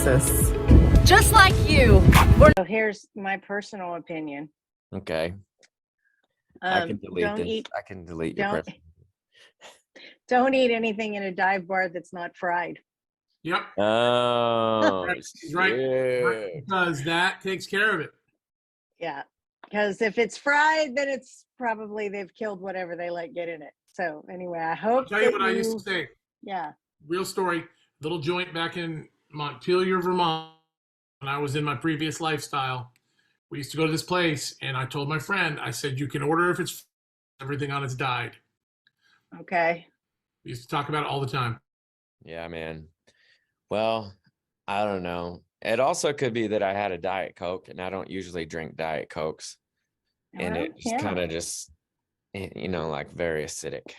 Texas. Just like you. So here's my personal opinion. Okay. I can delete don't this. eat I can delete your don't person. don't eat anything in a dive bar that's not fried. Yep. Oh, He's right. shit. Because that takes care of it. Yeah, because if it's fried, then it's probably they've killed whatever they let get in it. So anyway, I I'll hope tell you that what I used to say. yeah. Real story. Little joint back in Montpelier, Vermont, when I was in my previous lifestyle. We used to go to this place, and I told my friend, I said, you can order if it's everything on it's died. Okay. We used to talk about it all the time. Yeah, man. Well, I don't know. It also could be that I had a Diet Coke, and I don't usually drink Diet Cokes. And Well, it just yeah. kind of just, like very acidic.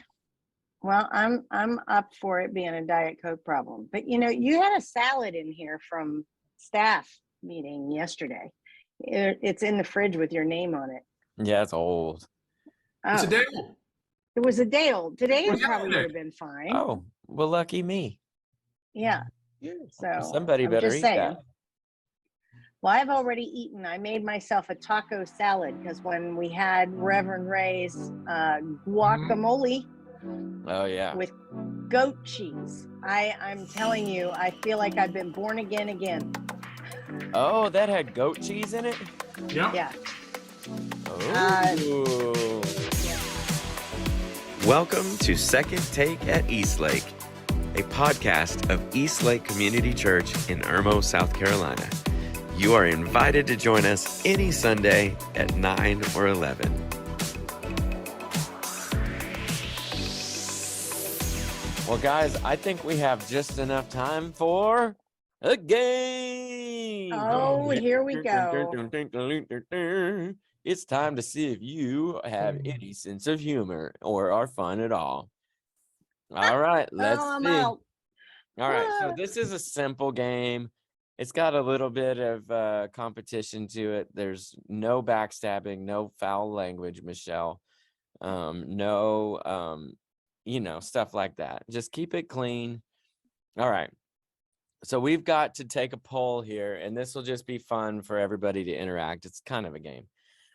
Well, I'm up for it being a Diet Coke problem. But you had a salad in here from staff meeting yesterday. It's in the fridge with your name on it. Yeah, it's old. It's a Oh, day old. it was a day old. Today Well, it probably yesterday. would have been fine. Oh, well, lucky me. Yeah. So Somebody I'm better just eat saying. that. Well, I've already eaten. I made myself a taco salad because when we had Reverend Ray's guacamole Oh, yeah. with goat cheese, I'm telling you, I feel like I've been born again. Oh, that had goat cheese in it? Yep. Yeah. Oh. Welcome to Second Take at Eastlake, a podcast of Eastlake Community Church in Irmo, South Carolina. You are invited to join us any Sunday at 9 or 11. Well, guys, I think we have just enough time for a game. Oh, here we go. It's time to see if you have any sense of humor or are fun at all. All right, let's I'm see. out. All right, so this is a simple game. It's got a little bit of competition to it. There's no backstabbing, no foul language, Michelle. No, stuff like that. Just keep it clean. All right. So we've got to take a poll here, and this will just be fun for everybody to interact. It's kind of a game.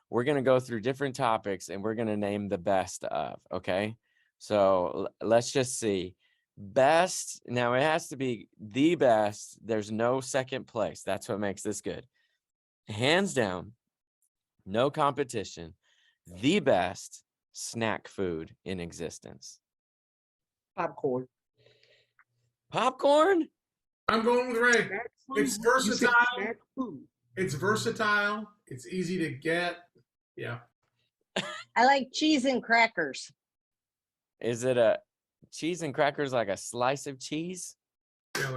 We're going to go through different topics, and we're going to name the best of, okay? So let's just see. Best, now it has to be the best. There's no second place. That's what makes this good. Hands down, no competition, the best snack food in existence. Popcorn. Popcorn? I'm going with Ray. It's versatile. Snack food. It's versatile. It's easy to get. Yeah. I like cheese and crackers. Is it a cheese and crackers, like a slice of cheese?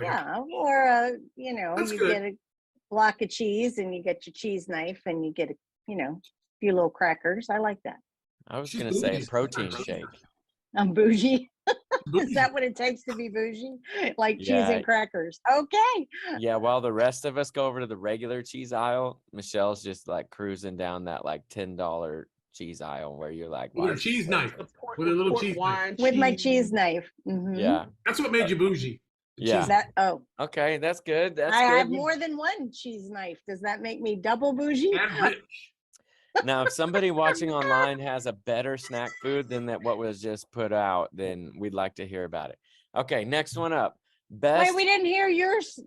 Yeah, or That's you good. get a block of cheese and you get your cheese knife and you get a few little crackers. I like that. I was She's going to say a bougie. protein shake. I'm bougie. Is Bougie. that what it takes to be bougie? Like cheese Yeah. and crackers. Okay. Yeah, while the rest of us go over to the regular cheese aisle, Michelle's just like cruising down that like $10 cheese aisle where you're like, With why a is cheese this knife. so expensive? With a little Port cheese wine, With my cheese knife. Mhm. Yeah. That's what made you bougie. Yeah. Okay, that's good. That's I good. have more than one cheese knife. Does that make me double bougie? And rich. Now, if somebody watching online has a better snack food than what was just put out, then we'd like to hear about it. Okay, next one up. Best. Wait, we didn't hear yours.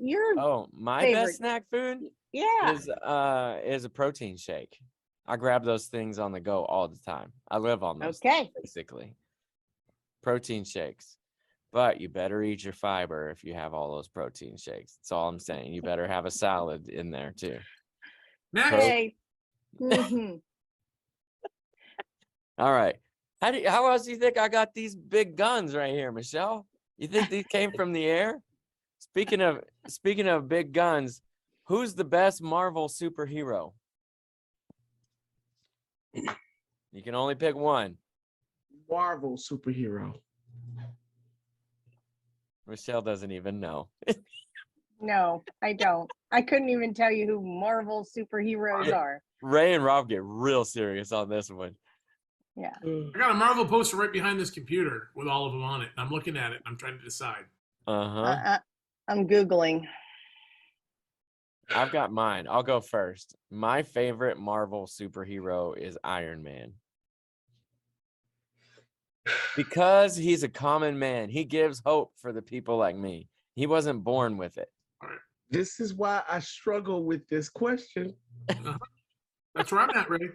My favorite. best snack food Yeah. is a protein shake. I grab those things on the go all the time. I live on those Okay. basically. Protein shakes. But you better eat your fiber if you have all those protein shakes. That's all I'm saying. You better have a salad in there too. Next. Okay. Mhm. All right. How else do you think I got these big guns right here, Michelle? You think these came from the air? Speaking of big guns, who's the best Marvel superhero? You can only pick one. Marvel superhero. Michelle doesn't even know. No, I don't. I couldn't even tell you who Marvel superheroes are. Ray and Rob get real serious on this one. Yeah. I got a Marvel poster right behind this computer with all of them on it. And I'm looking at it and I'm trying to decide. Uh-huh. I'm Googling. I've got mine. I'll go first. My favorite Marvel superhero is Iron Man. Because he's a common man. He gives hope for the people like me. He wasn't born with it. This is why I struggle with this question. That's where I'm at, Ray.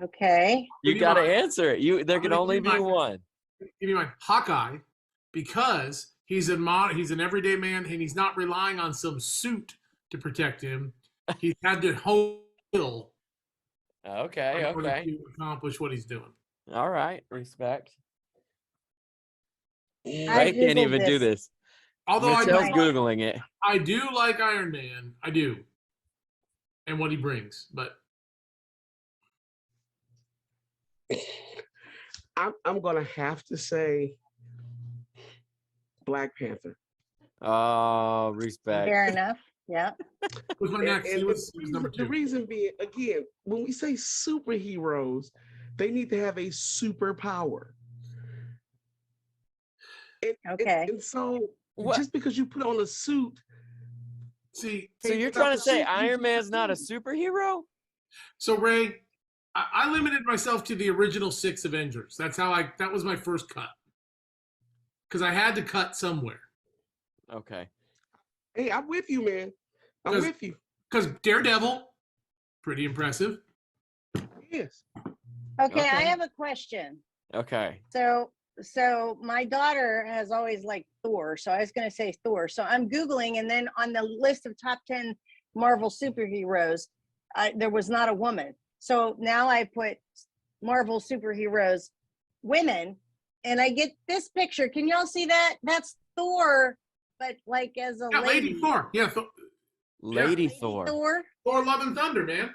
Okay. You Give me got to mine. answer it. There I'm can gonna only give be mine. one. Give me my Hawkeye, because he's an everyday man and he's not relying on some suit to protect him. He's had to heal Okay, in order okay. to accomplish what he's doing. All right, respect. I Ray can't Googled even do this. Although Michelle's I- Googling it. I do like Iron Man. I do. And what he brings. But I'm gonna have to say Black Panther. Oh, respect. Fair enough. Yeah. who's my next? He was number The 2. reason being, again, when we say superheroes, they need to have a superpower. Okay. And so What? just because you put on a suit, See, So you're without trying to the say suit, you Iron just Man's not a pretend. superhero? so Ray, I limited myself to the original 6 Avengers. That was my first cut. Because I had to cut somewhere. Okay. Hey, I'm with you, man. I'm Because- with you. Because Daredevil, pretty impressive. Yes. Okay. I Okay. have a question. Okay. So my daughter has always liked Thor. So I was going to say Thor. So I'm Googling, and then on the list of top 10 Marvel superheroes, there was not a woman. So now I put Marvel superheroes, women, and I get this picture. Can y'all see that? That's Thor, but like as a Yeah, lady. Lady Thor. Yeah, Lady Lady Thor. Thor Love and Thunder, man.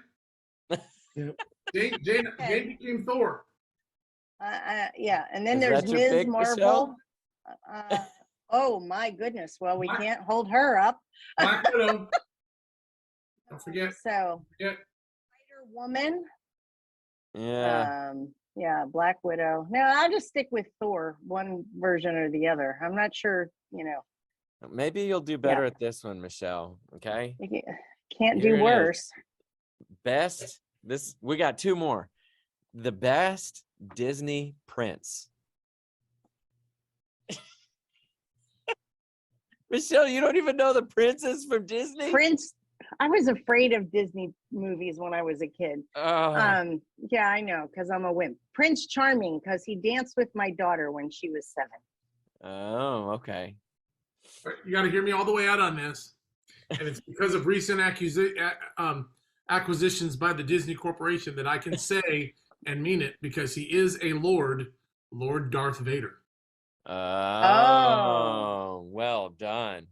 Yep. Jane became Thor. Yeah, and then Is there's that your Ms. pick, Marvel. Oh my goodness! Well, we What? can't hold her up. Black Widow. Don't forget. So, forget. Spider Woman. Yeah. Yeah, Black Widow. No, I'll just stick with Thor, one version or the other. I'm not sure. Maybe you'll do better at this one, Michelle. Okay. You can't Here do it worse. Best. We got 2 more. The best Disney prince. Michelle, you don't even know the princess from Disney? Prince. I was afraid of Disney movies when I was a kid. Oh, Yeah, I know, because I'm a wimp. Prince Charming, because he danced with my daughter when she was 7. oh, okay. You got to hear me all the way out on this. And it's because of recent acquisitions by the Disney Corporation that I can say and mean it, because he is a Lord Darth Vader. Oh, well done.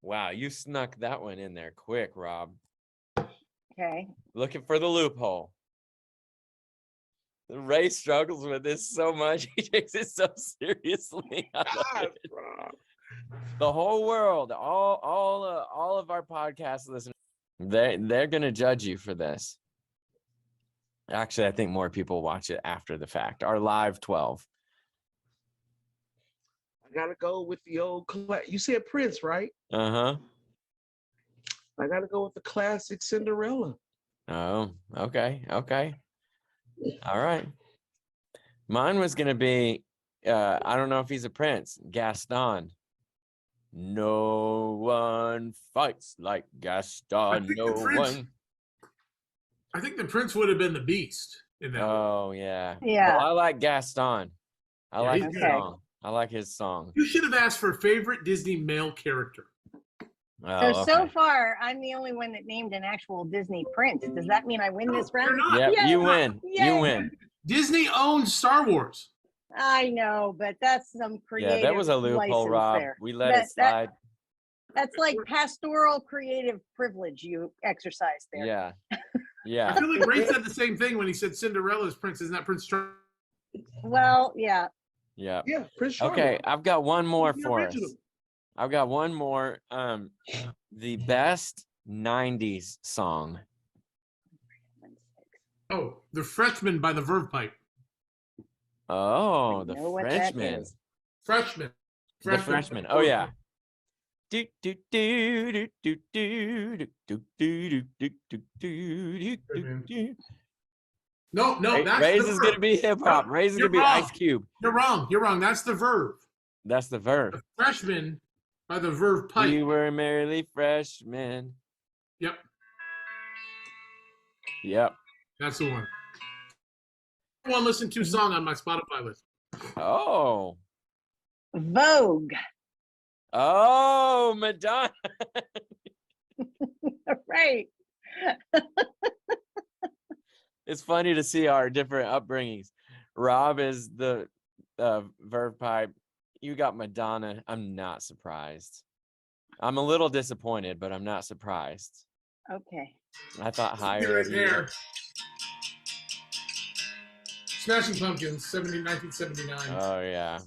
Wow, you snuck that one in there quick, Rob. Okay. Looking for the loophole. Ray struggles with this so much. He takes it so seriously. I love God, it. Rob. The whole world, all of our podcast listeners, they're gonna judge you for this. Actually, I think more people watch it after the fact. Our live 12. I gotta go with the old. You said Prince, right? Uh-huh. I gotta go with the classic Cinderella. Oh, okay. Okay. All right. Mine was gonna be I don't know if he's a prince, Gaston. No one fights like Gaston. think No the prince- one. I think the Prince would have been the Beast in that. one. Oh yeah. Yeah. Well, I like Gaston. I Yeah, like he's his good. song. I like his song. You should have asked for favorite Disney male character. Oh, So okay. far, I'm the only one that named an actual Disney prince. Does that mean I win this You're round? not. Yep, Yay! you win. You Yay! win. Disney owns Star Wars. I know, but that's some creative. Yeah, that was a loophole, license Rob. there. We let it That- slide. That's like pastoral creative privilege you exercise there. Yeah. I Yeah. feel like Ray said the same thing when he said Cinderella's prince. Isn't that Prince Charming? Well, yeah. Yeah. Yeah, Prince Charming. Okay, I've got one more The for original. us. I've got one more. The best 90s song. Oh, The Freshman by the Verve Pipe. Oh, I the know what that Frenchman. is. Freshman. The Freshman. Oh yeah. do do do do do do do do do do do. No, that's Ray's the is gonna verb. be hip hop. No, Ray's is you're gonna be wrong. Ice Cube. You're wrong. That's the verb. That's the verb. The freshman by the verb pipe. We were merely freshmen. Yep, Yep. that's the one. One listen to song on my Spotify list. Oh. Vogue. Oh, Madonna. Right. It's funny to see our different upbringings. Rob is the verb pipe. You got Madonna. I'm not surprised. I'm a little disappointed, but I'm not surprised. Okay. I thought higher. Here of and you. there. Smashing Pumpkins, 1979. Oh yeah,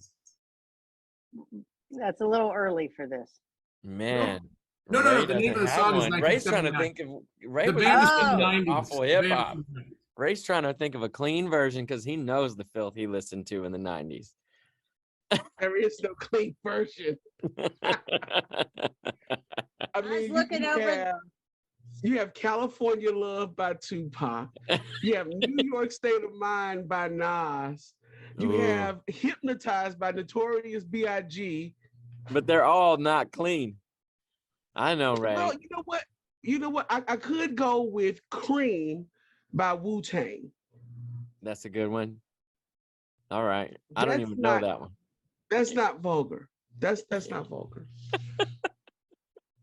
That's a little early for this. man. No, Ray the name of the doesn't song have is one. Ray's trying to 1979. think of Ray The was band is Oh. from the listening to 90s. awful The band hip is hop. from the 90s. Ray's trying to think of a clean version because he knows the filth he listened to in the 90s. There is no clean version. I was mean, looking over- you have California Love by Tupac. You have New York State of Mind by Nas. You Ooh. have Hypnotized by Notorious B.I.G. But they're all not clean. I know, Ray. Well, you know what? I could go with Cream by Wu-Tang. That's a good one. All right. I don't That's even know not- that one. That's not vulgar. That's not vulgar.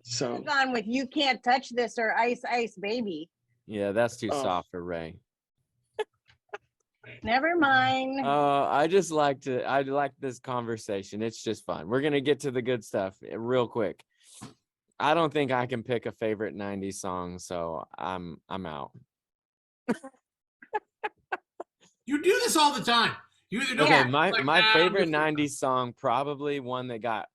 So I've gone with You Can't Touch This or Ice Ice Baby. Yeah, that's too Oh. soft for Ray. Never mind. I like this conversation. It's just fun. We're gonna get to the good stuff real quick. I don't think I can pick a favorite 90s song, so I'm out. You do this all the time. You either don't Okay, Yeah. my like my that or favorite this- 90s song, probably one that got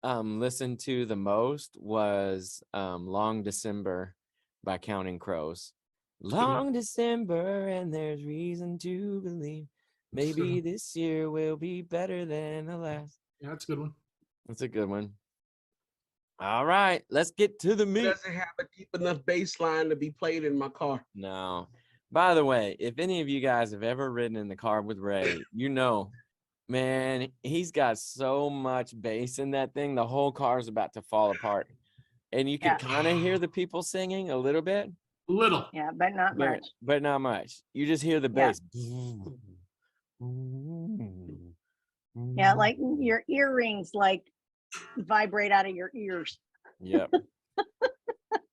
listened to the most, was Long December by Counting Crows. good one. Long December, and there's reason to believe maybe this year will be better than the last. Yeah, that's a good one. That's a good one. All right, let's get to the it meat. doesn't have a deep enough bass line to be played in my car. No. By the way, if any of you guys have ever ridden in the car with Ray, you know, man, he's got so much bass in that thing. The whole car is about to fall apart. And you can Yeah. kind of hear the people singing a little bit, Little. Yeah, but not much. but not much. You just hear the Yeah. bass. Yeah, like your earrings like vibrate out of your ears. Yep.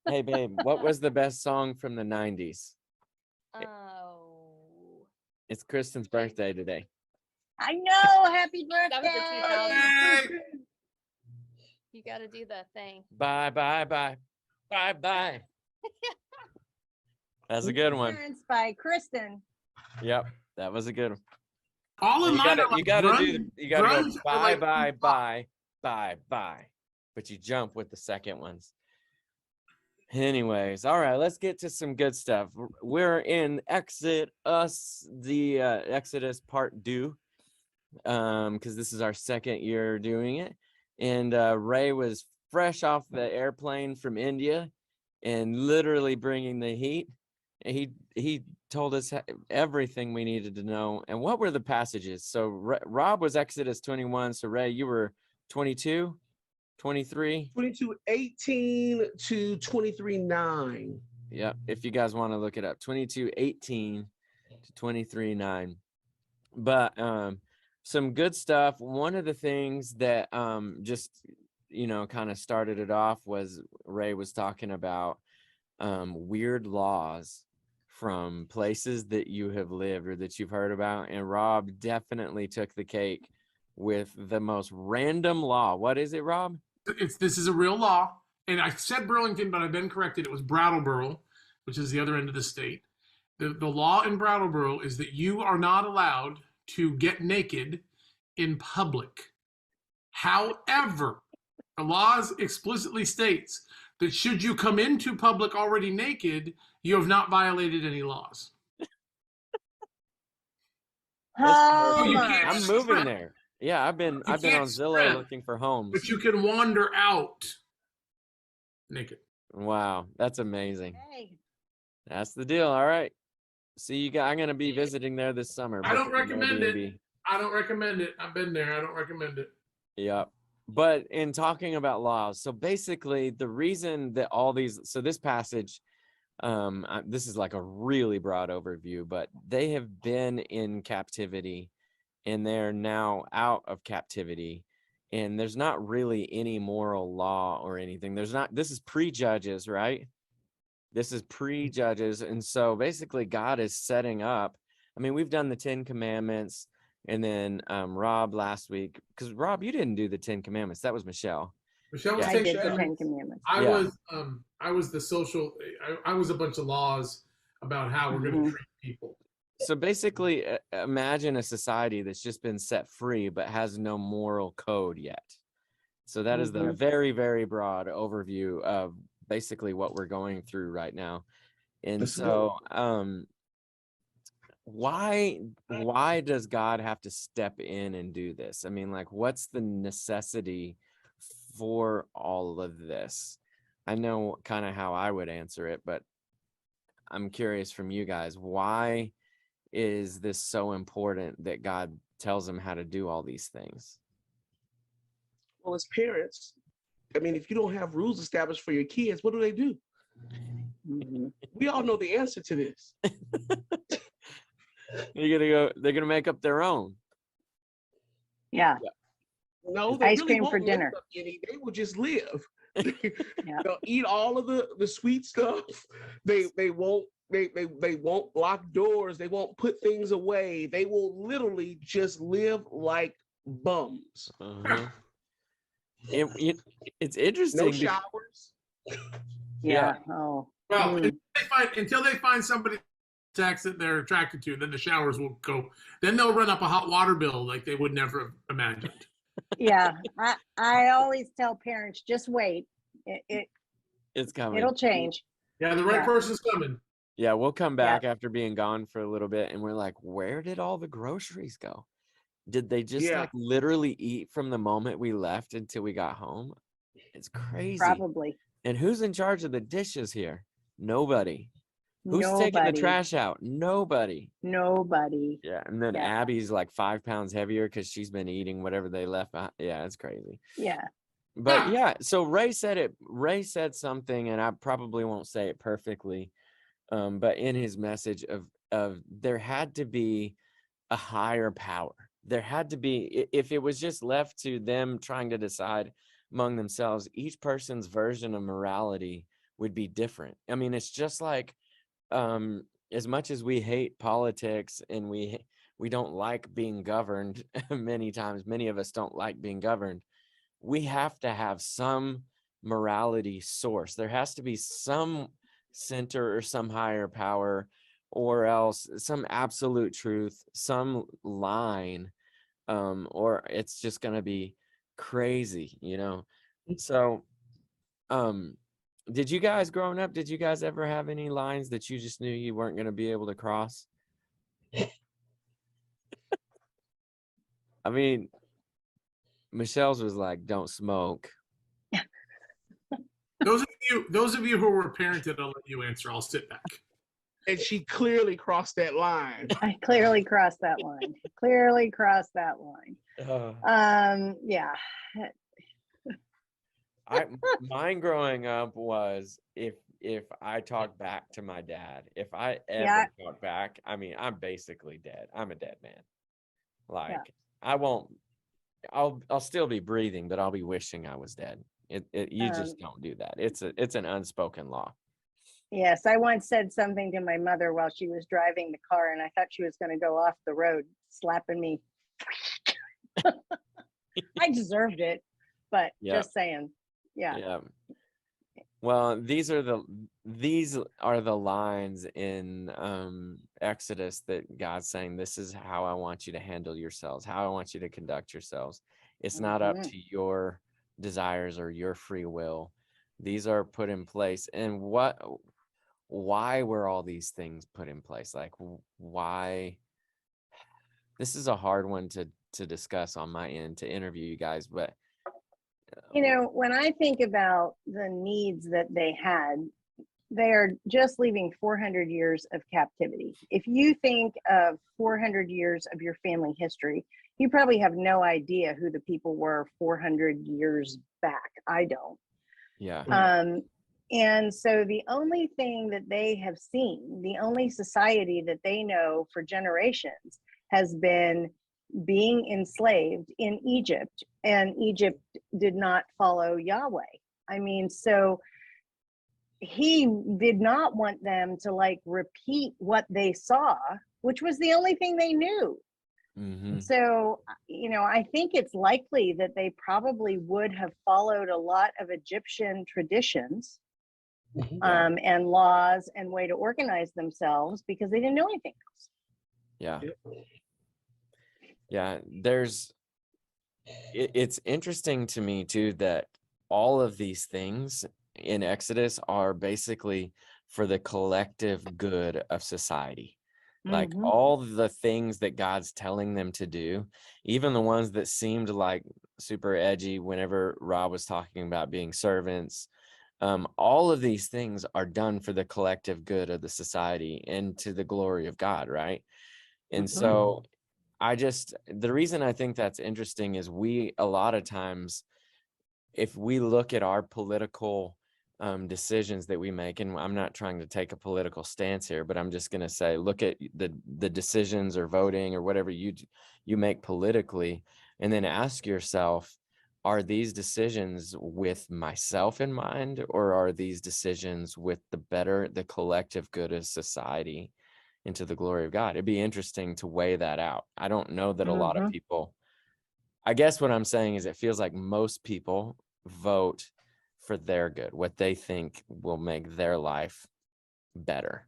Hey, babe, what was the best song from the 90s? Oh. It's Kristen's birthday today. I know. Happy That was a birthday. Hey! You got to do the thing. Bye, bye, bye. Bye, bye. That's a good one. Parents by Kristen. Yep, that was a good one. All in You mine gotta, are you like gotta grunge- do, you gotta go grunge or bye, like bye, hip-hop. bye, bye, bye. But you jump with the second ones. Anyways, all right, let's get to some good stuff. We're in Exodus, the Exodus part 2, because this is our second year doing it. And Ray was fresh off the airplane from India and literally bringing the heat. And he told us everything we needed to know. And what were the passages? So Rob was Exodus 21. So Ray, you were 22, 23. 22:18 to 23:9. Yep. If you guys want to look it up, 22:18 to 23:9. But some good stuff. One of the things that just kind of started it off was Ray was talking about weird laws from places that you have lived or that you've heard about. And Rob definitely took the cake with the most random law. What is it, Rob? This is a real law. And I said Burlington, but I've been corrected. It was Brattleboro, which is the other end of the state. The law in Brattleboro is that you are not allowed to get naked in public. However, the law explicitly states that should you come into public already naked, you have not violated any laws. Oh, you my. can't I'm moving there. Yeah, I've been on can't Zillow sprint, looking for homes. but you can wander out naked. Wow, that's amazing. Hey, That's the deal. All right. See you guys. I'm gonna be visiting there this summer. I don't booking an recommend it. Airbnb. I don't recommend it. I've been there. I don't recommend it. Yep. But in talking about laws, so basically the reason that all these, so this passage, this is like a really broad overview, but they have been in captivity and they're now out of captivity. And there's not really any moral law or anything. There's not, this is pre-judges, right? This is pre-judges. And so basically God is setting up, I mean, we've done the 10 Commandments. And then Rob last week, because Rob, you didn't do the 10 Commandments. That was Michelle. Michelle was I Ten did the Commandments. 10 Commandments. I was the social. I was a bunch of laws about how we're going to Mhm. treat people. So basically, imagine a society that's just been set free but has no moral code yet. So that is the Mhm. very, very broad overview of basically what we're going through right now. And That's good. so why does God have to step in and do this? I mean, like, what's the necessity for all of this? I know kind of how I would answer it, but I'm curious from you guys, why is this so important that God tells them how to do all these things? Well, as parents, I mean, if you don't have rules established for your kids, what do they do? Mhm. We all know the answer to this. They're gonna make up their own. Yeah. No, they Ice really cream for won't make dinner. up any. They will just live. They'll eat all of the sweet stuff. They won't lock doors. They won't put things away. They will literally just live like bums. Uh-huh. It's No interesting. showers. Yeah. Oh. Well, Mm. until they find somebody sex that they're attracted to, then the showers will go. Then they'll run up a hot water bill like they would never have imagined. Yeah. I always tell parents, just wait. It's coming. It'll change. Yeah, the right Yeah. person's coming. Yeah, we'll come Yeah. back after being gone for a little bit, and we're like, where did all the groceries go? Did they just Yeah. like literally eat from the moment we left until we got home? It's crazy. Probably. And who's in charge of the dishes here? Nobody. Who's taking the Nobody. trash out? Nobody. Nobody. Yeah, and then Yeah. Abby's like 5 pounds heavier because she's been eating whatever they left behind. Yeah, it's crazy. Yeah. But yeah, so Ray said it. Ray said something, and I probably won't say it perfectly, but in his message of there had to be a higher power. There had to be, if it was just left to them trying to decide among themselves, each person's version of morality would be different. I mean, it's just like, as much as we hate politics and we don't like being governed many times, many of us don't like being governed. We have to have some morality source. There has to be some center or some higher power, or else some absolute truth, some line, or it's just going to be crazy, you know? So, did you guys growing up, did you guys ever have any lines that you just knew you weren't going to be able to cross? I mean, Michelle's was like, don't smoke. Those of you who were parented, I'll let you answer. I'll sit back. And she clearly crossed that line. I clearly crossed that line. Clearly crossed that line. Yeah. Mine growing up was if I talk back to my dad, if I ever Yeah. talk back, I mean, I'm basically dead. I'm a dead man. Like Yeah. I won't. I'll still be breathing, but I'll be wishing I was dead. You just don't do that. It's an unspoken law. Yes, I once said something to my mother while she was driving the car, and I thought she was going to go off the road, slapping me. I deserved it, but Yeah. just saying. Yeah. Yeah. Well, these are the lines in Exodus that God's saying, this is how I want you to handle yourselves, how I want you to conduct yourselves. It's not up to your desires or your free will. These are put in place. And why were all these things put in place? Like, why? This is a hard one to discuss on my end to interview you guys, but You know, when I think about the needs that they had, they are just leaving 400 years of captivity. If you think of 400 years of your family history, you probably have no idea who the people were 400 years back. I don't. yeah, And so the only thing that they have seen, the only society that they know for generations has been being enslaved in Egypt, and Egypt did not follow Yahweh. I mean, so he did not want them to like repeat what they saw, which was the only thing they knew. hmm So, you know, I think it's likely that they probably would have followed a lot of Egyptian traditions Yeah. and laws and way to organize themselves because they didn't know anything else. yeah, Yep. yeah. It's interesting to me too that all of these things in Exodus are basically for the collective good of society. Like Mhm. all the things that God's telling them to do, even the ones that seemed like super edgy whenever Rob was talking about being servants, all of these things are done for the collective good of the society and to the glory of God, right? And Mhm. so the reason I think that's interesting is we, a lot of times, if we look at our political decisions that we make, and I'm not trying to take a political stance here, but I'm just going to say, look at the decisions or voting or whatever you make politically, and then ask yourself, are these decisions with myself in mind, or are these decisions with the collective good of society into the glory of God? It'd be interesting to weigh that out. I don't know that a lot of Mhm. people, I guess what I'm saying is it feels like most people vote for their good, what they think will make their life better.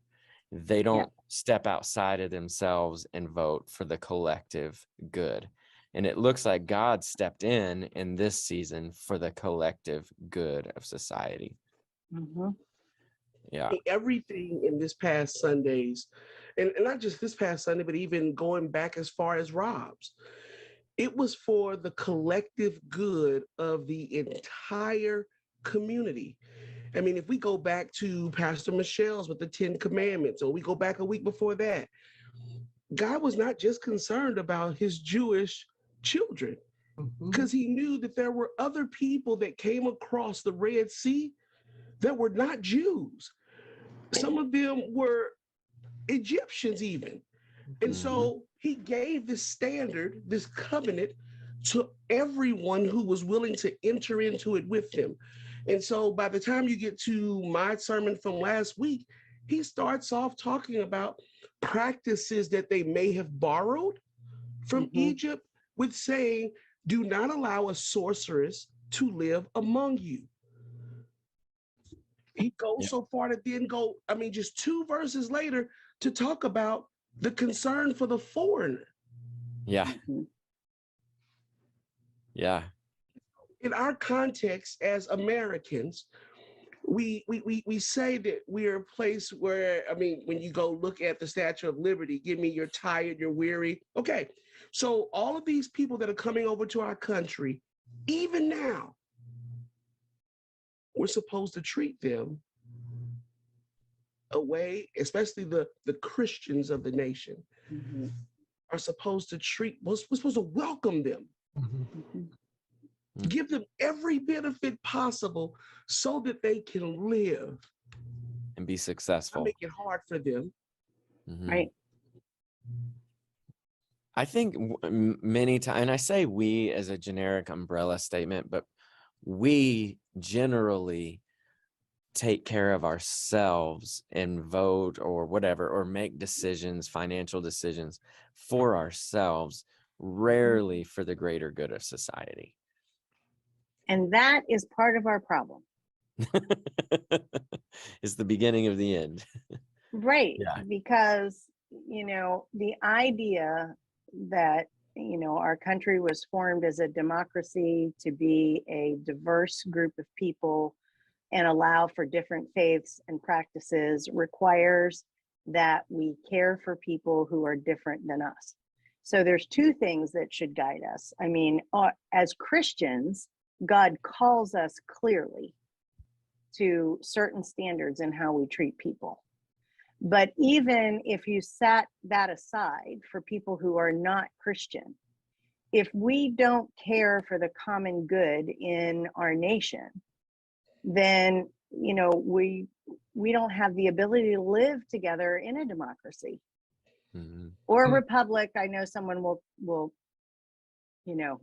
They Yeah. don't step outside of themselves and vote for the collective good. And it looks like God stepped in this season for the collective good of society. Mhm. Yeah. Everything in this past Sundays, and not just this past Sunday, but even going back as far as Rob's, it was for the collective good of the entire community. I mean, if we go back to Pastor Michelle's with the 10 Commandments, or we go back a week before that, God was not just concerned about his Jewish children, because he knew that there were other people that came across the Red Sea that were not Jews. Some of them were Egyptians, even. And Mhm. so he gave this standard, this covenant to everyone who was willing to enter into it with him. And so by the time you get to my sermon from last week, he starts off talking about practices that they may have borrowed from Mhm. Egypt, with saying, do not allow a sorceress to live among you. He goes Yeah. so far to then go, I mean, just 2 verses later, to talk about the concern for the foreigner. Yeah. Mhm. Yeah. In our context as Americans, we say that we're a place where, I mean, when you go look at the Statue of Liberty, give me you're tired, you're weary. Okay, so all of these people that are coming over to our country, even now, we're supposed to treat them a way, especially the Christians of the nation Mhm. are supposed to treat, we're supposed to welcome them, Mhm. give them every benefit possible so that they can live. And be I successful. make it hard for them. Mhm. Right. I think many times, and I say we as a generic umbrella statement, but we generally take care of ourselves and vote or whatever, or make decisions, financial decisions for ourselves, rarely for the greater good of society. And that is part of our problem. It's the beginning of the end. Right. Yeah. Because, you know, the idea that, you know, our country was formed as a democracy to be a diverse group of people and allow for different faiths and practices requires that we care for people who are different than us. So there's two things that should guide us. I mean, as Christians, God calls us clearly to certain standards in how we treat people. But even if you set that aside for people who are not Christian, if we don't care for the common good in our nation, then, you know, we don't have the ability to live together in a democracy or a republic. I know someone will, you know,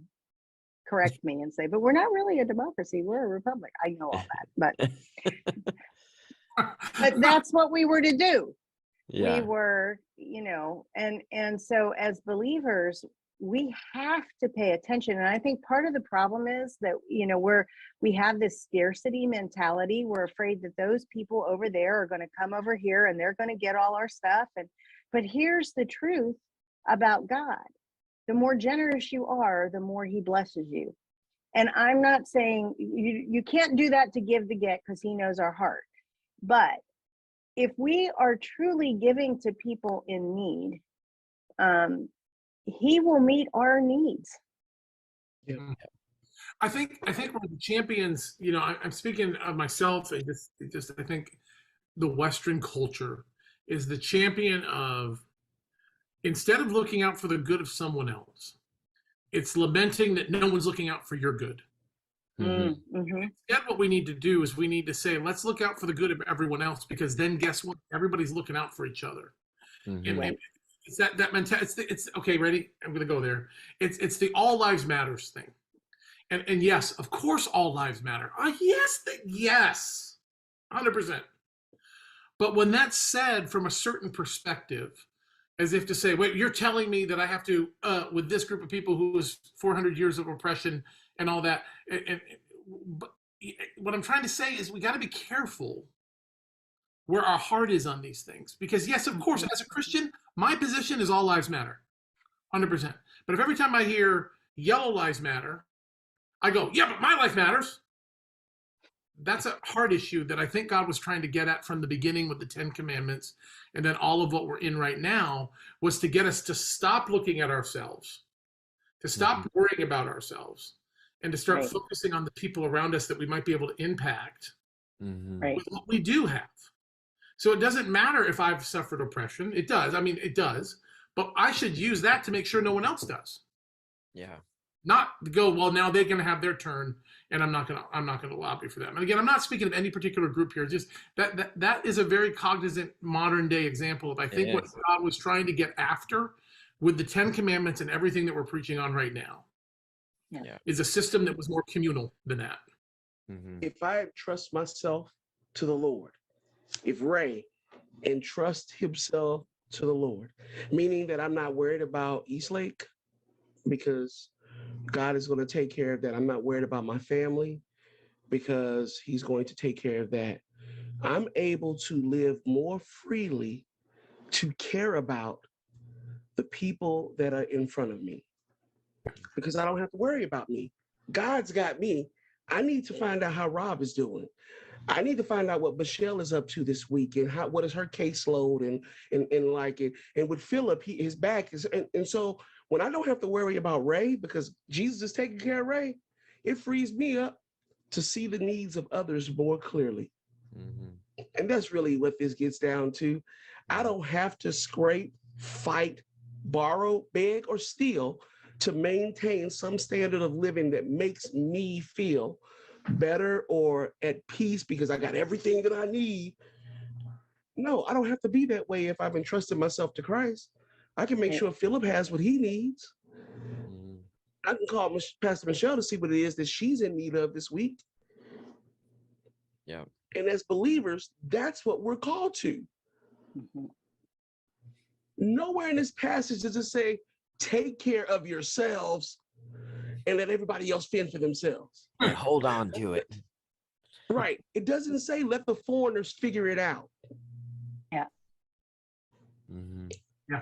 correct me and say, but we're not really a democracy, we're a republic. I know all that, but that's what we were to do. Yeah. We were, you know, and so as believers, we have to pay attention. And I think part of the problem is that, you know, we have this scarcity mentality. We're afraid that those people over there are going to come over here and they're going to get all our stuff. But here's the truth about God. The more generous you are, the more he blesses you. And I'm not saying you can't do that to give to get, because he knows our heart. But if we are truly giving to people in need, he will meet our needs. Yeah. I think we're the champions. You know, I'm speaking of myself. I think the Western culture is the champion of, instead of looking out for the good of someone else, it's lamenting that no one's looking out for your good. Instead, what we need to do is we need to say, let's look out for the good of everyone else, because then guess what? Everybody's looking out for each other. And it's that mentality. It's okay. Ready? I'm going to go there. It's the all lives matters thing. And yes, of course, all lives matter. Yes, 100%. But when that's said from a certain perspective, as if to say, wait, you're telling me that I have to, with this group of people who was 400 years of oppression and all that. But what I'm trying to say is we got to be careful where our heart is on these things. Because yes, of course, as a Christian, my position is all lives matter, 100%. But if every time I hear yellow lives matter, I go, yeah, but my life matters. That's a heart issue that I think God was trying to get at from the beginning with the 10 Commandments. And then all of what we're in right now was to get us to stop looking at ourselves, to stop worrying about ourselves, and to start focusing on the people around us that we might be able to impact with what we do have. So it doesn't matter if I've suffered oppression. It does. I mean, it does. But I should use that to make sure no one else does. Yeah. Not go, well, now they're going to have their turn, and I'm not going to lobby for them. And again, I'm not speaking of any particular group here. Just that is a very cognizant modern day example of, I think, what God was trying to get after with the 10 Commandments and everything that we're preaching on right now. Is a system that was more communal than that. If I trust myself to the Lord, if Ray entrusts himself to the Lord, meaning that I'm not worried about Eastlake because God is going to take care of that. I'm not worried about my family because he's going to take care of that. I'm able to live more freely to care about the people that are in front of me because I don't have to worry about me. God's got me. I need to find out how Rob is doing. I need to find out what Michelle is up to this week and what is her caseload and like it. And with Philip, his back is, and so when I don't have to worry about Ray because Jesus is taking care of Ray, it frees me up to see the needs of others more clearly. And that's really what this gets down to. I don't have to scrape, fight, borrow, beg, or steal to maintain some standard of living that makes me feel better or at peace because I got everything that I need. No, I don't have to be that way if I've entrusted myself to Christ. I can make sure Philip has what he needs. I can call Pastor Michelle to see what it is that she's in need of this week. Yeah. And as believers, that's what we're called to. Nowhere in this passage does it say, take care of yourselves and let everybody else fend for themselves. And hold on to it. Right. It doesn't say let the foreigners figure it out. Yeah. Yeah.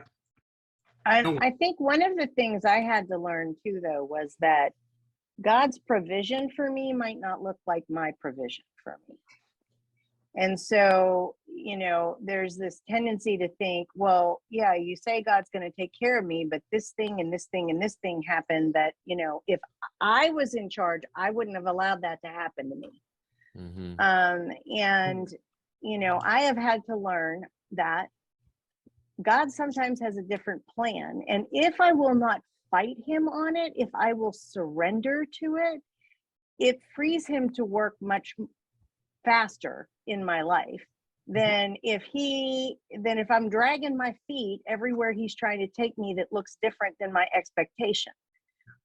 I think one of the things I had to learn too, though, was that God's provision for me might not look like my provision for me. And so, there's this tendency to think, well, yeah, you say God's going to take care of me, but this thing and this thing and this thing happened that, if I was in charge, I wouldn't have allowed that to happen to me. And, I have had to learn that God sometimes has a different plan. And if I will not fight him on it, if I will surrender to it, it frees him to work much faster in my life than if I'm dragging my feet everywhere he's trying to take me that looks different than my expectation.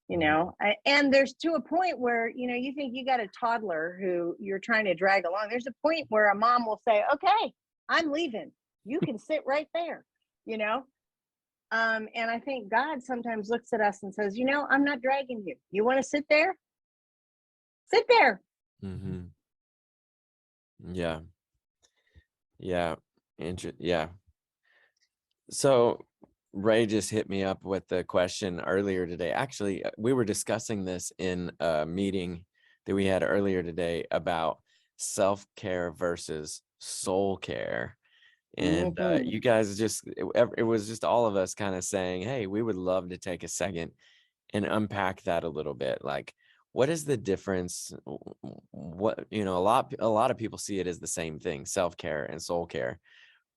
And there's to a point where, you think you got a toddler who you're trying to drag along. There's a point where a mom will say, okay, I'm leaving. You can sit right there, and I think God sometimes looks at us and says, I'm not dragging you. You want to sit there? Sit there. Yeah. Yeah. Yeah. So Ray just hit me up with the question earlier today. Actually, we were discussing this in a meeting that we had earlier today about self-care versus soul care. And you guys it was just all of us kind of saying, hey, we would love to take a second and unpack that a little bit. Like, what is the difference? What, a lot of people see it as the same thing, self-care and soul care.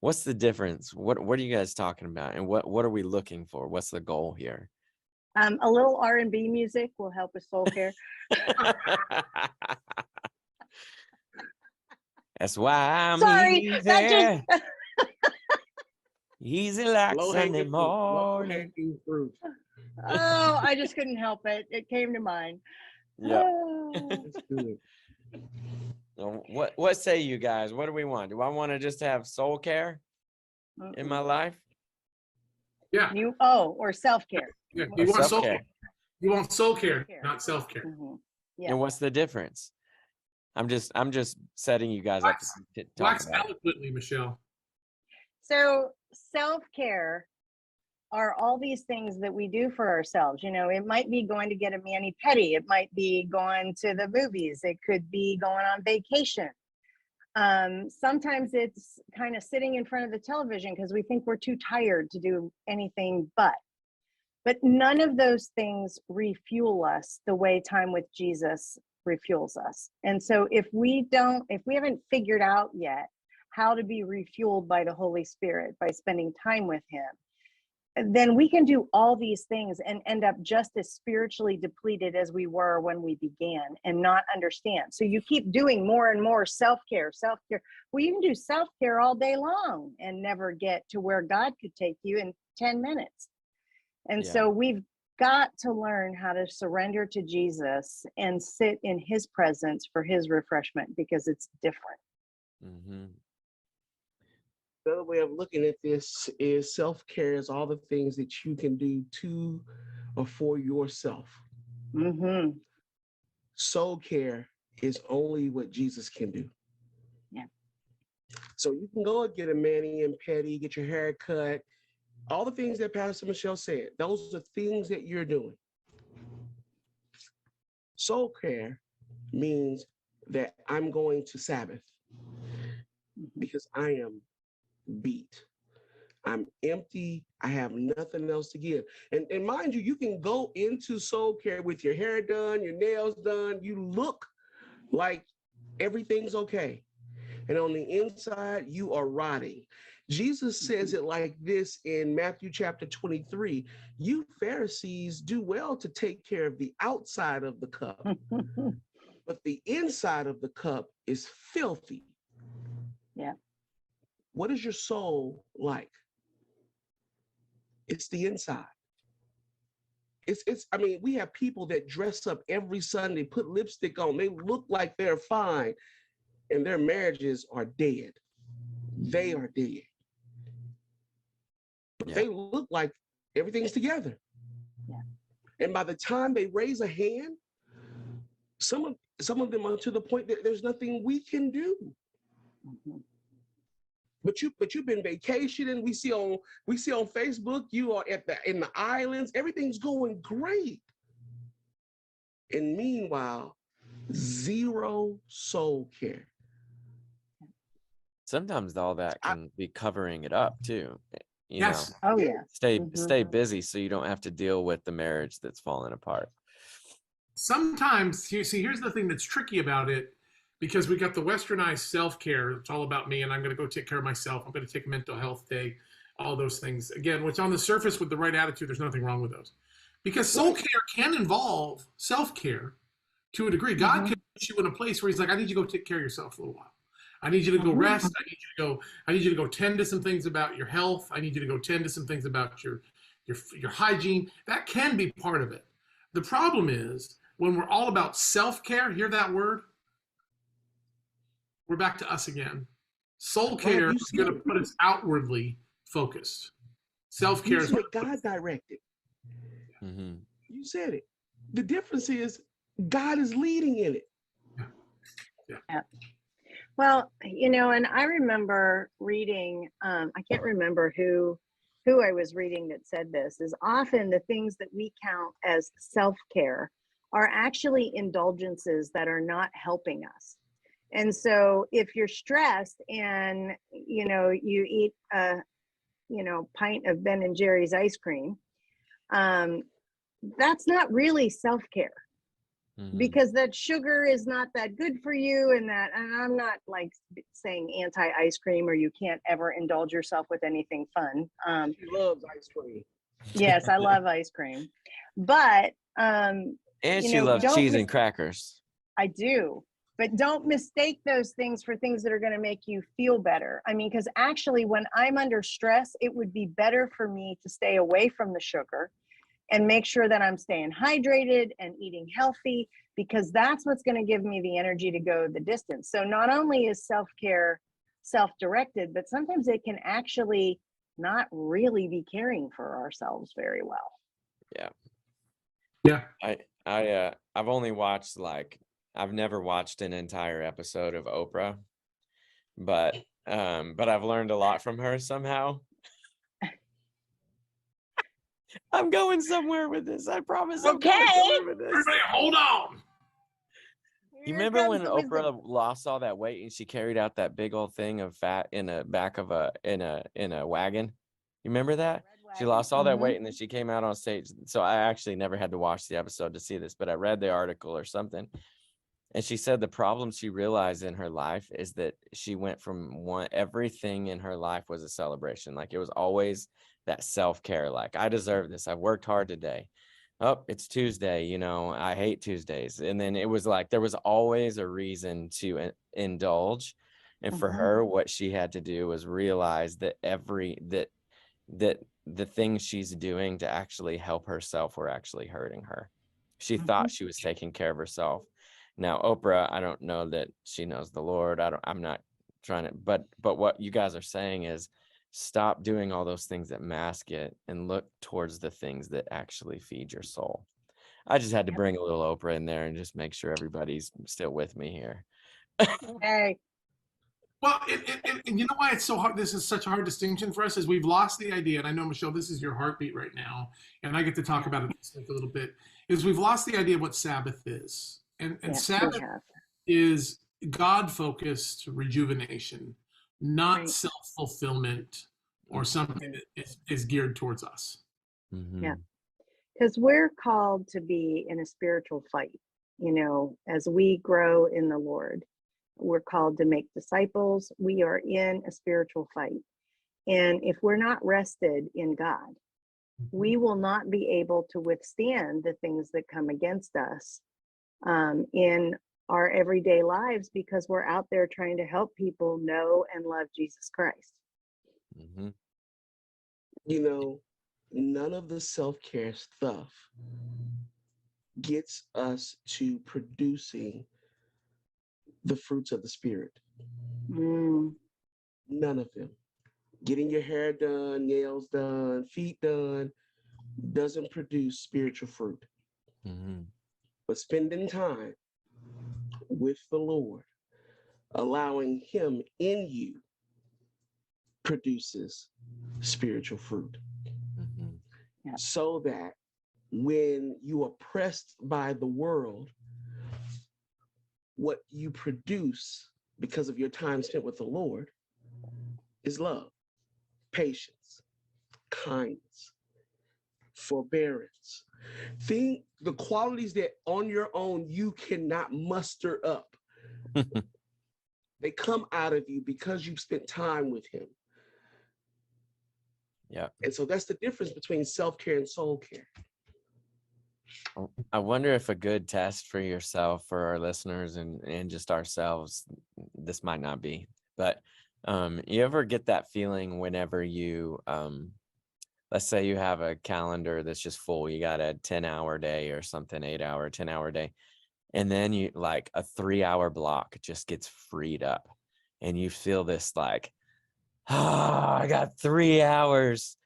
What's the difference? What are you guys talking about? And what are we looking for? What's the goal here? A little R&B music will help with soul care. That's why I'm Sorry, easy. that just Easy like Sunday Low-hanging morning. fruit. oh, I just couldn't help it. It came to mind. Yeah. Oh. That's good. What say you guys? What do we want? Do I want to just have soul care in my life? Yeah. Or self-care. Yeah. Or You want soul self-care? care. You want soul care, Self-care. not self care. Yeah. And what's the difference? I'm just setting you guys up to talk Wax about it. eloquently, Michelle. So self-care are all these things that we do for ourselves. It might be going to get a mani-pedi. It might be going to the movies. It could be going on vacation. Sometimes it's kind of sitting in front of the television because we think we're too tired to do anything but none of those things refuel us the way time with Jesus refuels us. And so if we haven't figured out yet how to be refueled by the Holy Spirit by spending time with him, then we can do all these things and end up just as spiritually depleted as we were when we began and not understand. So you keep doing more and more self-care. Well, you can do self-care all day long and never get to where God could take you in 10 minutes. And so we've got to learn how to surrender to Jesus and sit in his presence for his refreshment because it's different. Another way of looking at this is self-care is all the things that you can do to or for yourself. Soul care is only what Jesus can do. Yeah. So you can go and get a mani and pedi, get your hair cut, all the things that Pastor Michelle said. Those are things that you're doing. Soul care means that I'm going to Sabbath because I am beat. I'm empty. I have nothing else to give. And mind you, you can go into soul care with your hair done, your nails done. You look like everything's okay. And on the inside, you are rotting. Jesus says it like this in Matthew chapter 23. You Pharisees do well to take care of the outside of the cup, but the inside of the cup is filthy. Yeah. What is your soul like? It's the inside. I mean, we have people that dress up every Sunday, put lipstick on. They look like they're fine, and their marriages are dead. They are dead. But they look like everything's together. Yeah. And by the time they raise a hand, some of them are to the point that there's nothing we can do. But you've been vacationing. We see on Facebook you are in the islands. Everything's going great. And meanwhile, zero soul care. sometimes all that I- can be covering it up too. You Yes. know, Oh, yeah. stay Mhm. busy so you don't have to deal with the marriage that's falling apart. Sometimes, here's the thing that's tricky about it, because we got the westernized self-care. It's all about me, and I'm going to go take care of myself. I'm going to take a mental health day, all those things. Again, which on the surface, with the right attitude, there's nothing wrong with those. Because soul care can involve self-care to a degree. God can put you in a place where he's like, I need you to go take care of yourself for a little while. I need you to go rest. I need you to go tend to some things about your health. I need you to go tend to some things about your hygiene. That can be part of it. The problem is when we're all about self-care, hear that word? We're back to us again. Soul care is going to put us outwardly focused. Self-care You is said God directed. Mm-hmm. You said it. The difference is God is leading in it. Well, and I remember reading, I can't remember who I was reading that said this, is often the things that we count as self-care are actually indulgences that are not helping us. And so if you're stressed and, you eat a, pint of Ben and Jerry's ice cream, that's not really self-care. Because that sugar is not that good for you, and I'm not like saying anti-ice cream or you can't ever indulge yourself with anything fun. She loves ice cream. Yes, I love ice cream, but And she loves cheese and crackers. I do, but don't mistake those things for things that are going to make you feel better. I mean, because actually when I'm under stress, it would be better for me to stay away from the sugar and make sure that I'm staying hydrated and eating healthy, because that's what's going to give me the energy to go the distance. So not only is self-care self-directed, but sometimes it can actually not really be caring for ourselves very well. Yeah. I've only watched I've never watched an entire episode of Oprah, but I've learned a lot from her somehow. I'm going somewhere with this. I promise. I'm going somewhere with this. Everybody, hold on. You remember when Oprah lost all that weight and she carried out that big old thing of fat in a back of a wagon? You remember that? She lost all that weight and then she came out on stage. So I actually never had to watch the episode to see this, but I read the article or something. And she said the problem she realized in her life is that she went from everything in her life was a celebration. Like it was always that self-care. Like, I deserve this. I've worked hard today. Oh, it's Tuesday. I hate Tuesdays. And then it was like, there was always a reason to indulge. And for her, what she had to do was realize that that the things she's doing to actually help herself were actually hurting her. She thought she was taking care of herself. Now, Oprah, I don't know that she knows the Lord. I'm not trying to, but what you guys are saying is stop doing all those things that mask it and look towards the things that actually feed your soul. I just had to bring a little Oprah in there and just make sure everybody's still with me here. Hey. Well, and you know why it's so hard? This is such a hard distinction for us, is we've lost the idea. And I know, Michelle, this is your heartbeat right now, and I get to talk about it this week a little bit. Is we've lost the idea of what Sabbath is, and Sabbath is God-focused rejuvenation, not self-fulfillment or something that is geared towards us. Yeah, because we're called to be in a spiritual fight. As we grow in the Lord, we're called to make disciples. We are in a spiritual fight. And if we're not rested in God, we will not be able to withstand the things that come against us in our everyday lives, because we're out there trying to help people know and love Jesus Christ. None of the self-care stuff gets us to producing the fruits of the Spirit. None of them. Getting your hair done, nails done, feet done doesn't produce spiritual fruit. But spending time with the Lord, allowing Him in you, produces spiritual fruit. So that when you are pressed by the world, what you produce because of your time spent with the Lord is love, patience, kindness, forbearance. Think the qualities that on your own you cannot muster up. They come out of you because you've spent time with him. Yeah. And so that's the difference between self-care and soul care. I wonder if a good test for yourself, for our listeners and just ourselves, this might not be, but you ever get that feeling whenever you, let's say you have a calendar that's just full, you got a 10-hour day or something, 8-hour, 10-hour day, and then you like a 3-hour block just gets freed up and you feel this like, I got 3 hours.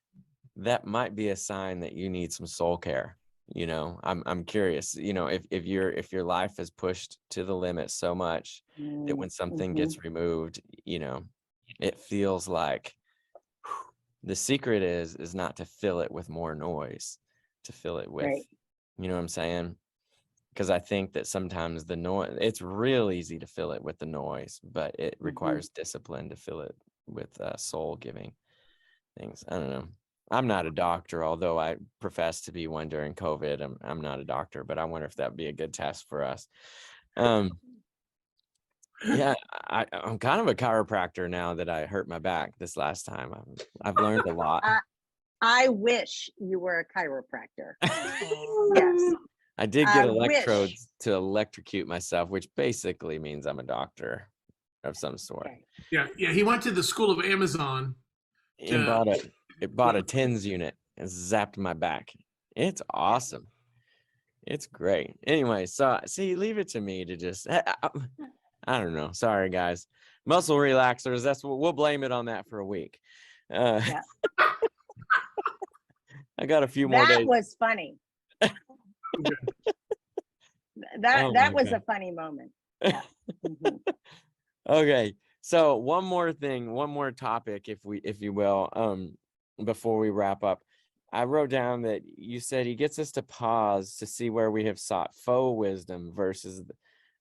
That might be a sign that you need some soul care. You know, I'm curious, you know, if your life is pushed to the limit so much that when something gets removed, you know, it feels like the secret is not to fill it with more noise, to fill it with, Right. you know what I'm saying? Because I think that sometimes the noise, it's real easy to fill it with the noise, but it requires discipline to fill it with soul giving things. I don't know. I'm not a doctor, although I profess to be one during COVID. I'm not a doctor, but I wonder if that'd be a good test for us. Yeah, I'm kind of a chiropractor now that I hurt my back this last time. I've learned a lot. I wish you were a chiropractor. Yes. I did get I electrodes wish. to electrocute myself, which basically means I'm a doctor of some sort. Okay. Yeah, he went to the School of Amazon. It bought a TENS unit and zapped my back. It's awesome. It's great. Anyway, so see, leave it to me to just, I don't know. Sorry, guys. Muscle relaxers. That's what we'll blame it on that for a week. Yeah. I got a few more That days. was funny. Oh That my was God. a funny moment. Yeah. Mhm. Okay. So one more thing, one more topic, if you will, before we wrap up. I wrote down that you said he gets us to pause to see where we have sought faux wisdom versus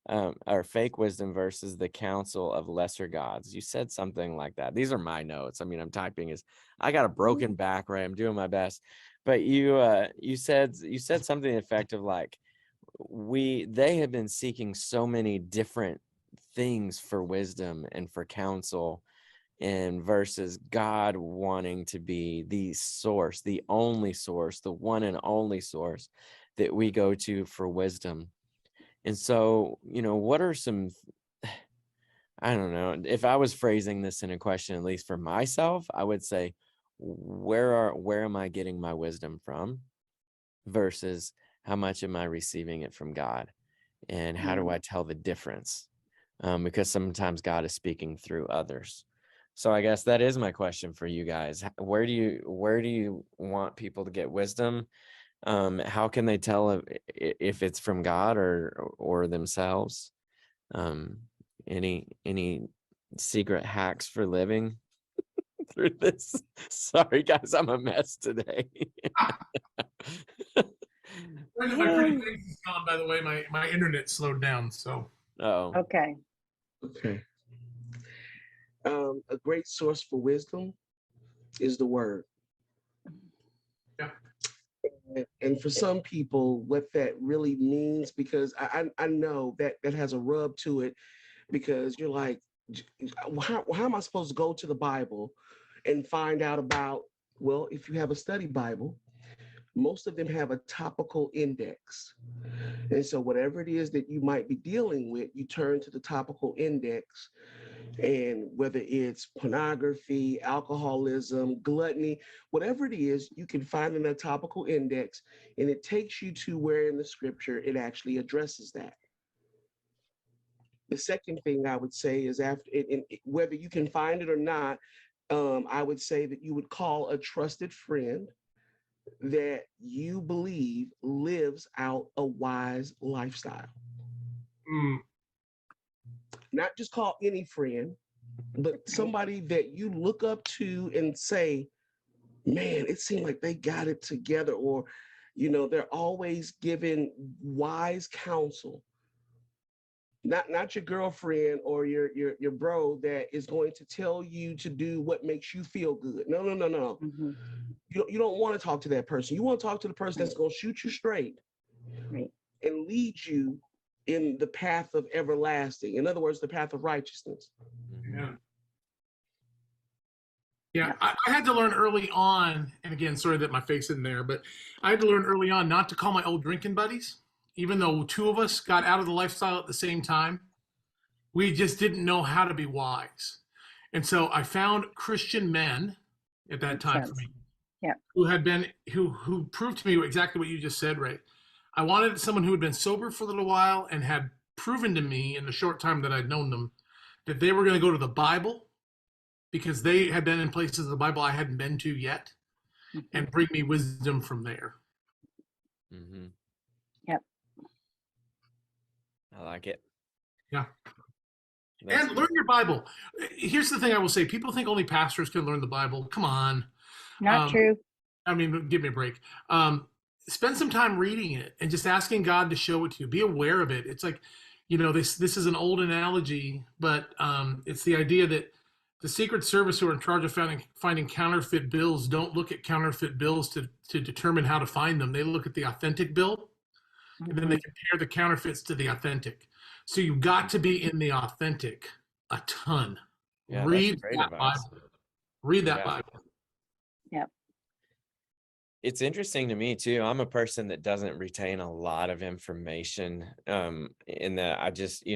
or fake wisdom versus the counsel of lesser gods. You said something like that. These are my notes. I mean, I'm typing I got a broken back, right? I'm doing my best. But you said something effective like they have been seeking so many different things for wisdom and for counsel, and versus God wanting to be the source, the only source, the one and only source that we go to for wisdom. And so, you know, what are some, I don't know, if I was phrasing this in a question, at least for myself, I would say, where am I getting my wisdom from versus how much am I receiving it from God? And how do I tell the difference? Because sometimes God is speaking through others. So I guess that is my question for you guys. Where do you want people to get wisdom? How can they tell if it's from God or themselves? Any secret hacks for living through this? Sorry guys, I'm a mess today. My pretty face is gone, by the way. My internet slowed down, so. Oh, Okay. Okay. A great source for wisdom is the word. Yeah. And for some people, what that really means, because I know that has a rub to it, because you're like, how am I supposed to go to the Bible and find out about, well, if you have a study Bible, most of them have a topical index. And so whatever it is that you might be dealing with, you turn to the topical index. And whether it's pornography, alcoholism, gluttony, whatever it is, you can find in a topical index, and it takes you to where in the scripture it actually addresses that. The second thing I would say is, whether you can find it or not, I would say that you would call a trusted friend that you believe lives out a wise lifestyle. Not just call any friend, but somebody that you look up to and say, man, it seems like they got it together, or, you know, they're always giving wise counsel. Not your girlfriend or your bro that is going to tell you to do what makes you feel good. No. Mhm. You don't want to talk to that person. You want to talk to the person that's going to shoot you straight Right. and lead you in the path of everlasting. In other words, the path of righteousness. Yeah. Yeah, I had to learn early on, and again, sorry that my face isn't there, but I had to learn early on not to call my old drinking buddies, even though two of us got out of the lifestyle at the same time. We just didn't know how to be wise. And so I found Christian men at that Makes time for sense. me. Yeah. Who proved to me exactly what you just said, Ray. I wanted someone who had been sober for a little while and had proven to me in the short time that I'd known them that they were going to go to the Bible because they had been in places of the Bible I hadn't been to yet, Mhm. and bring me wisdom from there. Mm-hmm. Yep. I like it. Yeah. That's And learn your Bible. Here's the thing I will say. People think only pastors can learn the Bible. Come on. Not true. I mean, give me a break. Spend some time reading it and just asking God to show it to you. Be aware of it. It's like, this is an old analogy, but it's the idea that the Secret Service, who are in charge of finding counterfeit bills, don't look at counterfeit bills to determine how to find them. They look at the authentic bill, and then they compare the counterfeits to the authentic. So you've got to be in the authentic a ton. Yeah, that's Read great that advice. Bible. Read that Yeah. Bible. Yep. It's interesting to me too. I'm a person that doesn't retain a lot of information. In that I just,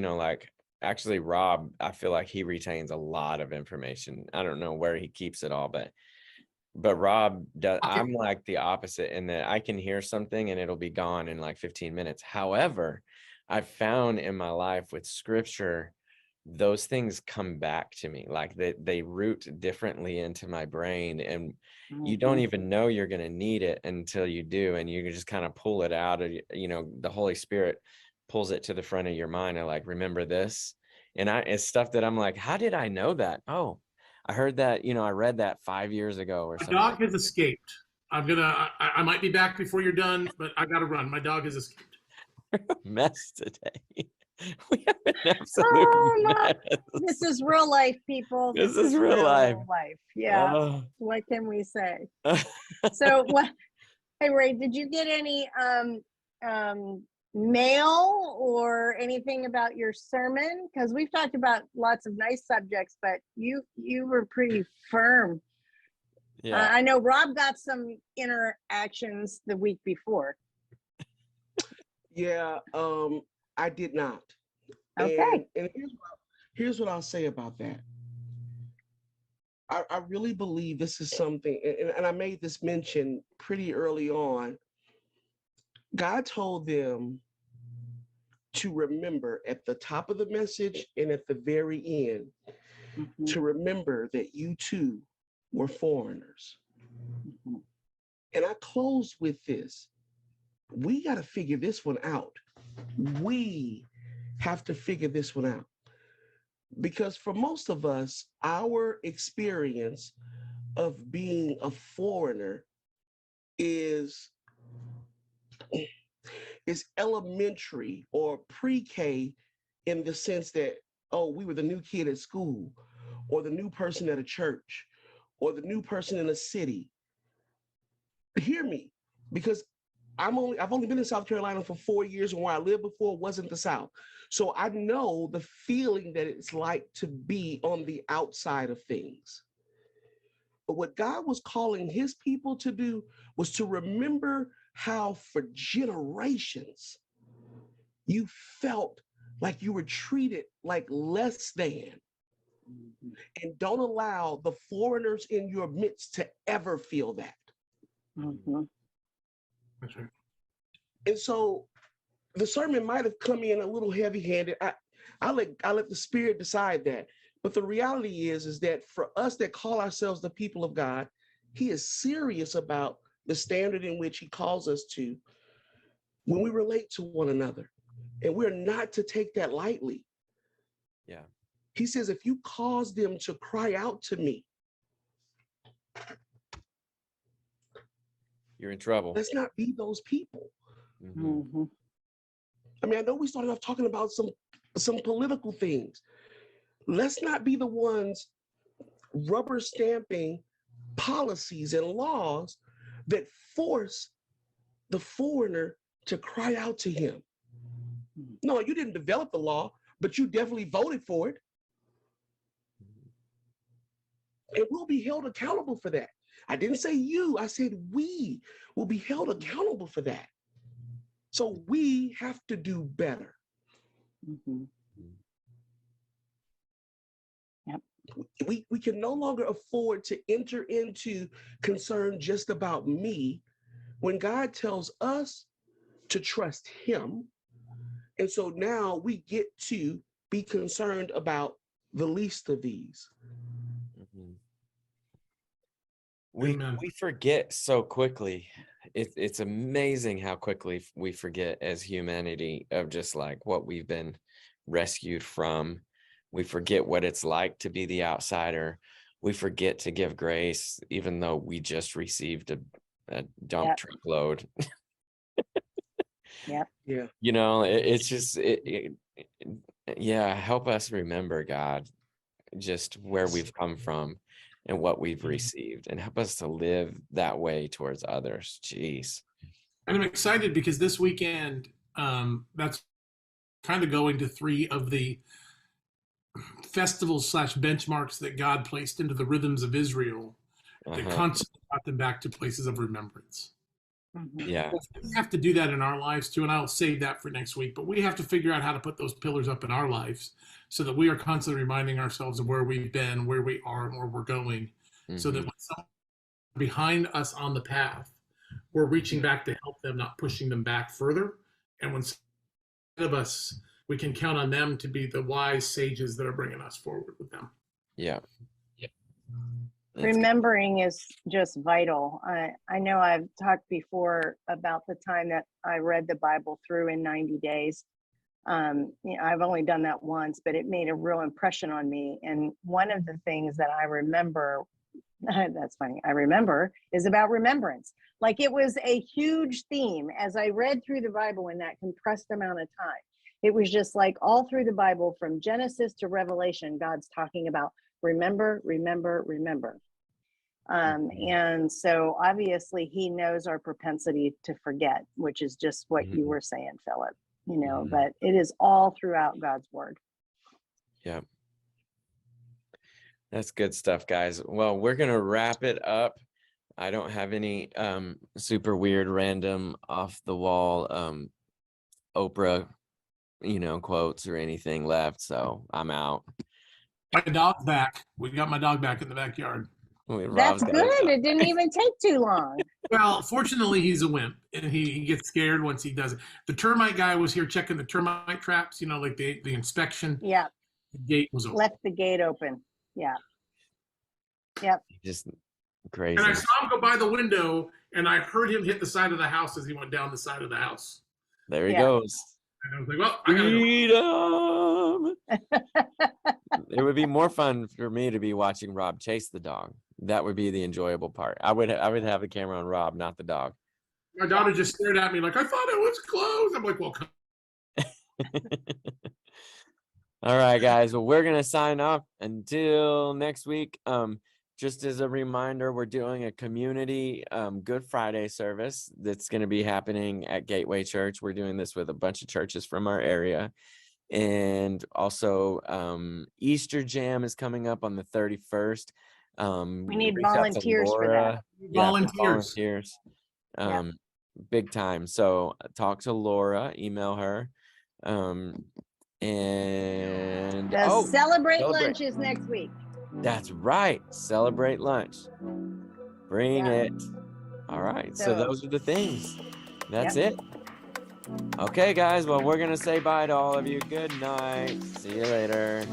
actually Rob, I feel like he retains a lot of information. I don't know where he keeps it all, but Rob does. I'm like the opposite in that I can hear something and it'll be gone in like 15 minutes. However, I've found in my life with scripture, those things come back to me, like they root differently into my brain, and you don't even know you're going to need it until you do, and you can just kind of pull it out of, the Holy Spirit pulls it to the front of your mind and like, remember this. And it's stuff that I'm like, how did I know that? Oh, I heard that, I read that 5 years ago or My something. dog has escaped. I might be back before you're done, but I gotta run. My dog has escaped. Mess today. We have an absolute Oh, mess. This is real life, people. This is real life. Yeah. Oh. What can we say? So what? Hey, Ray, did you get any mail or anything about your sermon? Because we've talked about lots of nice subjects, but you were pretty firm. Yeah. I know Rob got some interactions the week before. Yeah, I did not. Okay. And here's what I'll say about that. I really believe this is something, and I made this mention pretty early on. God told them to remember at the top of the message and at the very end, to remember that you too were foreigners. And I close with this. We got to figure this one out. We have to figure this one out. Because for most of us, our experience of being a foreigner is elementary or pre-K, in the sense that, oh, we were the new kid at school, or the new person at a church, or the new person in a city. Hear me, because I've only been in South Carolina for 4 years, and where I lived before wasn't the South. So I know the feeling that it's like to be on the outside of things. But what God was calling his people to do was to remember how for generations you felt like you were treated like less than. And don't allow the foreigners in your midst to ever feel that. That's right. And so the sermon might have come in a little heavy-handed. I let the Spirit decide that. But the reality is that for us that call ourselves the people of God, he is serious about the standard in which he calls us to when we relate to one another. And we're not to take that lightly. Yeah. He says, if you cause them to cry out to me, You're in trouble. let's not be those people. Mhm. I mean, I know we started off talking about some some political things. Let's not be the ones rubber stamping policies and laws that force the foreigner to cry out to him. No, you didn't develop the law, but you definitely voted for it. And we'll be held accountable for that. I didn't say you, I said we will be held accountable for that. So we have to do better. Mhm. Yep. We can no longer afford to enter into concern just about me when God tells us to trust him. And so now we get to be concerned about the least of these. Mhm. We Amen. we forget so quickly. It's amazing how quickly we forget as humanity of just like what we've been rescued from. We forget what it's like to be the outsider. We forget to give grace, even though we just received a dump Yep. truck load. Yep. Yeah. You know, it's just yeah, help us remember, God, just where we've come from and what we've received, and help us to live that way towards others. Jeez. And I'm excited because this weekend, that's kind of going to 3 of the festivals / benchmarks that God placed into the rhythms of Israel that Uh-huh. constantly brought them back to places of remembrance. Mhm. Yeah. We have to do that in our lives too, and I'll save that for next week. But we have to figure out how to put those pillars up in our lives so that we are constantly reminding ourselves of where we've been, where we are, and where we're going, so that Mhm. when someone behind us on the path, we're reaching back to help them, not pushing them back further. And when of us, we can count on them to be the wise sages that are bringing us forward with them. Yeah. That's good. Remembering is just vital. I know I've talked before about the time that I read the Bible through in 90 days. I've only done that once, but it made a real impression on me. And one of the things that I remember, that's funny, I remember is about remembrance. Like it was a huge theme as I read through the Bible in that compressed amount of time. It was just like all through the Bible, from Genesis to Revelation, God's talking about remember, remember, remember. And so obviously he knows our propensity to forget, which is just what you Mhm. were saying, Philip, you know, Mhm. but it is all throughout God's word. Yeah. That's good stuff, guys. Well, we're gonna wrap it up. I don't have any super weird, random, off the wall Oprah, quotes or anything left, so I'm out. My dog's back. We got my dog back in the backyard. That's Rob's got his good. dog It didn't back. even take too long. Well, fortunately, he's a wimp, and he gets scared once he does it. The termite guy was here checking the termite traps, like the inspection. Yeah. The gate was open. Left the gate open. Yeah. Yep. Just crazy. And I saw him go by the window, and I heard him hit the side of the house as he went down the side of the house. There he Yeah. goes. And I was like, well, I gotta go. Freedom. It would be more fun for me to be watching Rob chase the dog. That would be the enjoyable part. I would have the camera on Rob, not the dog. My daughter just stared at me like, I thought it was closed. I'm like, well, come. All right, guys. Well, we're gonna sign off until next week. Just as a reminder, we're doing a community Good Friday service that's going to be happening at Gateway Church. We're doing this with a bunch of churches from our area. And also Easter Jam is coming up on the 31st. We need reach out to volunteers for that. Laura. Yeah, for Volunteers. volunteers. Yeah. Big time. So talk to Laura, email her. And The Celebrate Celebrate. Lunch is next week. that's right. Celebrate lunch. Bring Yeah. it. All right. So So- those are the things. That's it. Okay, guys. Well, we're going to say bye to all of you. Good night. See you later.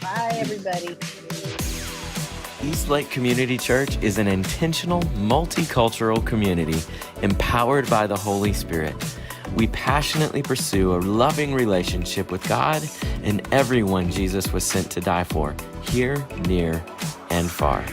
Bye, everybody. Eastlake Community Church is an intentional, multicultural community empowered by the Holy Spirit. We passionately pursue a loving relationship with God and everyone Jesus was sent to die for, here, near, and far.